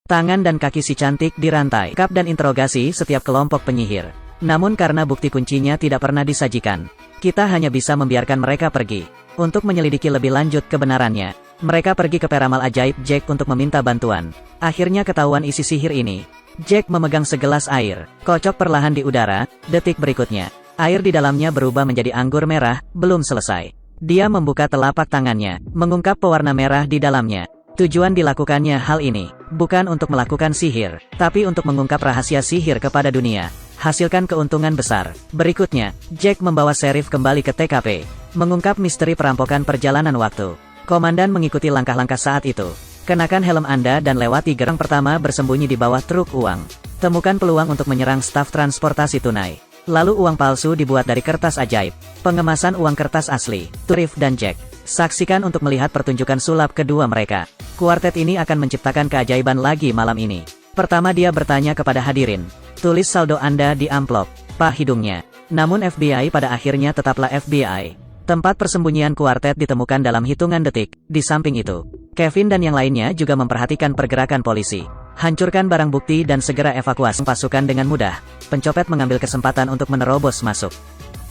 Tangan dan kaki si cantik dirantai, kap dan interogasi setiap kelompok penyihir. Namun karena bukti kuncinya tidak pernah disajikan, kita hanya bisa membiarkan mereka pergi. Untuk menyelidiki lebih lanjut kebenarannya, mereka pergi ke peramal ajaib Jack untuk meminta bantuan. Akhirnya ketahuan isi sihir ini. Jack memegang segelas air, kocok perlahan di udara. Detik berikutnya, air di dalamnya berubah menjadi anggur merah. Belum selesai, dia membuka telapak tangannya, mengungkap pewarna merah di dalamnya. Tujuan dilakukannya hal ini, bukan untuk melakukan sihir, tapi untuk mengungkap rahasia sihir kepada dunia. Hasilkan keuntungan besar. Berikutnya, Jack membawa Sheriff kembali ke TKP, mengungkap misteri perampokan perjalanan waktu. Komandan mengikuti langkah-langkah saat itu. Kenakan helm Anda dan lewati gerbang pertama bersembunyi di bawah truk uang. Temukan peluang untuk menyerang staf transportasi tunai. Lalu uang palsu dibuat dari kertas ajaib. Pengemasan uang kertas asli. Sheriff dan Jack saksikan untuk melihat pertunjukan sulap kedua mereka. Kuartet ini akan menciptakan keajaiban lagi malam ini. Pertama dia bertanya kepada hadirin, tulis saldo Anda di amplop. Pak hidungnya. Namun FBI pada akhirnya tetaplah FBI. Tempat persembunyian kuartet ditemukan dalam hitungan detik. Di samping itu, Kevin dan yang lainnya juga memperhatikan pergerakan polisi. Hancurkan barang bukti dan segera evakuasi pasukan dengan mudah. Pencopet mengambil kesempatan untuk menerobos masuk.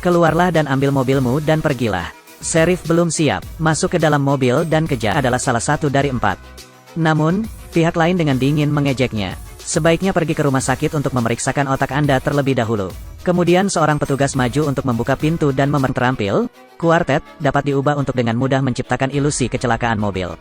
Keluarlah dan ambil mobilmu dan pergilah. Sheriff belum siap. Masuk ke dalam mobil dan kejar adalah salah satu dari 4. Namun, pihak lain dengan dingin mengejeknya. Sebaiknya pergi ke rumah sakit untuk memeriksakan otak Anda terlebih dahulu. Kemudian seorang petugas maju untuk membuka pintu dan terampil. Kuartet dapat diubah untuk dengan mudah menciptakan ilusi kecelakaan mobil.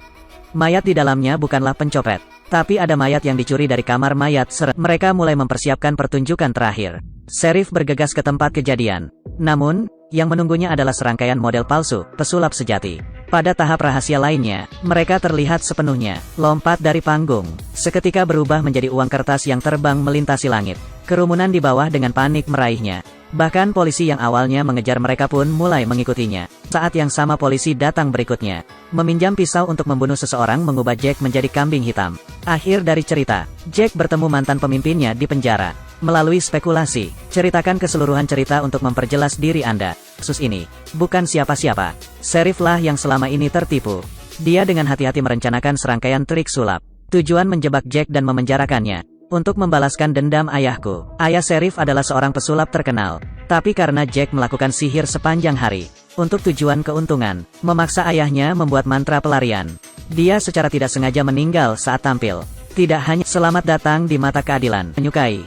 Mayat di dalamnya bukanlah pencopet, tapi ada mayat yang dicuri dari kamar mayat. Mereka mulai mempersiapkan pertunjukan terakhir. Sheriff bergegas ke tempat kejadian. Namun, yang menunggunya adalah serangkaian model palsu, pesulap sejati. Pada tahap rahasia lainnya, mereka terlihat sepenuhnya lompat dari panggung. Seketika berubah menjadi uang kertas yang terbang melintasi langit. Kerumunan di bawah dengan panik meraihnya. Bahkan polisi yang awalnya mengejar mereka pun mulai mengikutinya. Saat yang sama polisi datang berikutnya. Meminjam pisau untuk membunuh seseorang mengubah Jack menjadi kambing hitam. Akhir dari cerita, Jack bertemu mantan pemimpinnya di penjara. Melalui spekulasi, ceritakan keseluruhan cerita untuk memperjelas diri Anda. Kasus ini bukan siapa-siapa. Sheriff lah yang selama ini tertipu. Dia dengan hati-hati merencanakan serangkaian trik sulap. Tujuan menjebak Jack dan memenjarakannya. Untuk membalaskan dendam ayahku. Ayah Sheriff adalah seorang pesulap terkenal. Tapi karena Jack melakukan sihir sepanjang hari, untuk tujuan keuntungan, memaksa ayahnya membuat mantra pelarian. Dia secara tidak sengaja meninggal saat tampil. Tidak hanya selamat datang di mata keadilan. Menyukai